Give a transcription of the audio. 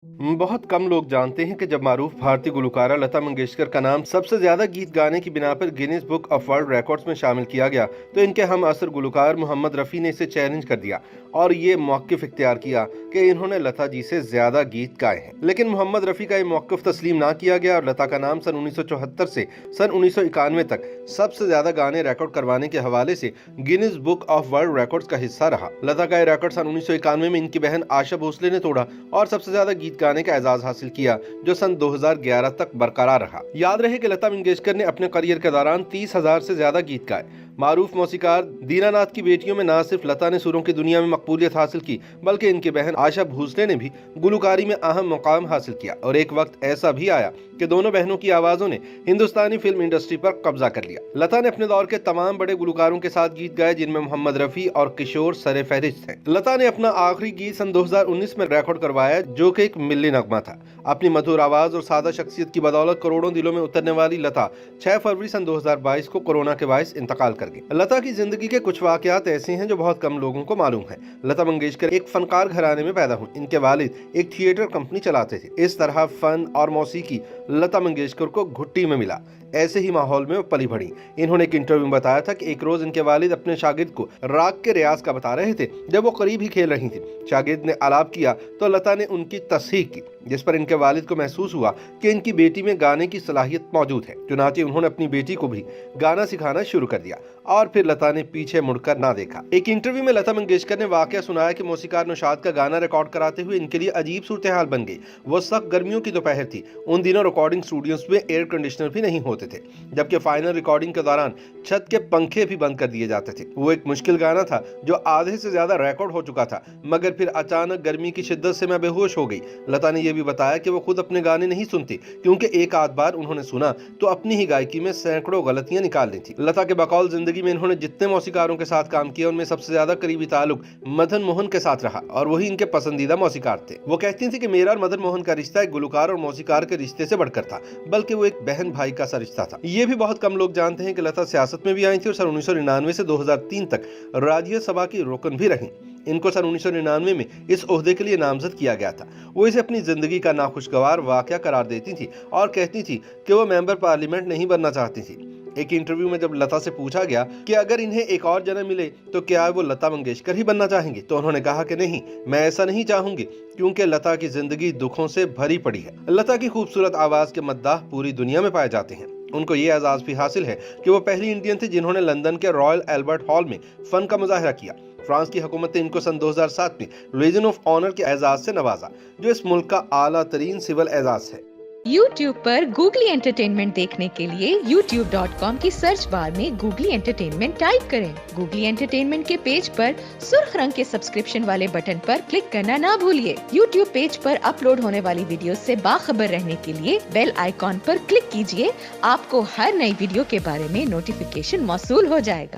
बहुत कम लोग जानते हैं कि जब मारूफ भारतीय गुलकारा लता मंगेशकर का नाम सबसे ज्यादा गीत गाने की बिना पर Guinness book of world records में शामिल किया गया तो इनके हम असर गुलकार मोहम्मद रफ़ी ने इसे चैलेंज कर दिया और ये मौक़िफ़ इख्तियार किया कि इन्होंने लता जी से ज्यादा गीत गाए हैं। लेकिन मोहम्मद रफ़ी का ये मौक़िफ़ तस्लीम ना किया गया और लता का नाम सन 1974 से सन 1991 तक सबसे ज्यादा गाने रिकॉर्ड करवाने के हवाले से Guinness book of world records का हिस्सा रहा। लता का ये रिकॉर्ड सन 1991 में इनकी बहन आशा भोसले ने तोड़ा और सबसे ज्यादा गीत गाने का एजाज हासिल किया, जो सन 2011 तक बरकरार रहा। याद रहे कि लता मंगेशकर ने अपने करियर के दौरान 30,000 से ज्यादा गीत गाए। मारूफ मौसीकार दीनानाथ की बेटियों में न सिर्फ लता ने सुरों की दुनिया में मकबूलियत हासिल की, बल्कि इनकी बहन आशा भोसले ने भी गुलकारी में अहम मुकाम हासिल किया। और एक वक्त ऐसा भी आया कि दोनों बहनों की आवाजों ने हिंदुस्तानी फिल्म इंडस्ट्री पर कब्जा कर लिया। लता ने अपने दौर के तमाम बड़े गुलकारों के साथ गीत गाए, जिनमें मोहम्मद रफ़ी और किशोर सरे फहरिस्त हैं। लता ने अपना आखिरी गीत सन 2019 में रिकॉर्ड करवाया, जो कि एक मिल्ली नगमा था। अपनी मधुर आवाज और सादा शख्सियत की बदौलत करोड़ों दिलों में उतरने वाली लता 6 फरवरी सन 2022 को कोरोना के बायस इंतकाल कर गई। लता की जिंदगी के कुछ वाकयात ऐसे हैं जो बहुत कम लोगों को मालूम है। लता मंगेशकर एक फनकार घराने में पैदा हुई। इनके वालिद एक थिएटर कंपनी चलाते थे। इस तरह फन और मौसीकी लता मंगेशकर को घुट्टी में मिला। ऐसे ही माहौल में वो पली बढ़ी। इन्होंने एक इंटरव्यू में बताया था कि एक रोज इनके वालिद अपने शागिर्द को राग के रियाज का बता रहे थे, जब वो करीब ही खेल रही थी। शागिर्द ने आलाप किया तो लता ने उनकी तस्हीह की, जिस पर इनके वालिद को महसूस हुआ कि इनकी बेटी में गाने की सलाहियत मौजूद है। चुनांचे उन्होंने अपनी बेटी को भी गाना सिखाना शुरू कर दिया और फिर लता ने पीछे मुड़कर ना देखा। एक इंटरव्यू में लता मंगेशकर ने वाकया सुनाया कि मौसीकार नौशाद का गाना रिकॉर्ड कराते हुए इनके लिए अजीब सूरत हाल बन गई। वो सख्त गर्मियों की दोपहर थी। उन दिनों रिकॉर्डिंग स्टूडियोज में एयर कंडीशनर भी नहीं होते थे, जबकि फाइनल रिकॉर्डिंग के दौरान छत के पंखे भी बंद कर दिए जाते थे। वो एक मुश्किल गाना था जो आधे से ज्यादा रिकॉर्ड हो चुका था, मगर फिर अचानक गर्मी की शिद्दत से मैं बेहोश हो गई। लता ने यह भी बताया कि वो खुद अपने गाने नहीं सुनती, क्योंकि एक आध बार उन्होंने सुना तो अपनी ही गायकी में सैकड़ों गलतियां निकाल ली थी। लता के बकौल जिंदगी में इन्होंने जितने मौसीकारों के साथ काम किया, उनमें सबसे ज्यादा करीबी ताल्लुक मदन मोहन के साथ रहा और वही इनके पसंदीदा मौसीकार थे। वो कहती थी कि मेरा और मदन मोहन का रिश्ता एक गुलकार और मौसीकार के रिश्ते से बढ़कर था, बल्कि वो एक बहन भाई का सा रिश्ता था। ये भी बहुत कम लोग जानते हैं कि लता सियासत में भी आई थी और सन 1999 से 2003 तक राज्यसभा की रुकन भी रही। इनको सन 1999 में इस ओहदे के लिए नामजद किया गया था। वो इसे अपनी जिंदगी का नाखुशगवार वाकया करार देती थी और कहती थी कि वो मेंबर पार्लियामेंट नहीं बनना चाहती थी। एक इंटरव्यू में जब लता से पूछा गया कि अगर इन्हें एक और जन्म मिले तो क्या वो लता मंगेशकर ही बनना चाहेंगी, तो उन्होंने कहा कि नहीं, मैं ऐसा नहीं चाहूंगी, क्योंकि लता की जिंदगी दुखों से भरी पड़ी है। लता की खूबसूरत आवाज के मद्दाह पूरी दुनिया में पाए जाते हैं। उनको ये एजाज भी हासिल है कि वो पहली इंडियन थी जिन्होंने लंदन के रॉयल एल्बर्ट हॉल में फन का मुजाहरा किया। फ्रांस की हुकूमत ने इनको सन 2007 में लीजन ऑफ ऑनर के एजाज से नवाजा, जो इस मुल्क का आला तरीन सिविल एजाज है। YouTube पर गूगली एंटरटेनमेंट देखने के लिए youtube.com की सर्च बार में गूगली एंटरटेनमेंट टाइप करें। गूगली एंटरटेनमेंट के पेज पर सुर्ख रंग के सब्सक्रिप्शन वाले बटन पर क्लिक करना ना भूलिए। YouTube पेज पर अपलोड होने वाली वीडियो से बाखबर रहने के लिए बेल आइकॉन पर क्लिक कीजिए। आपको हर नई वीडियो के बारे में नोटिफिकेशन मौसूल हो जाएगा।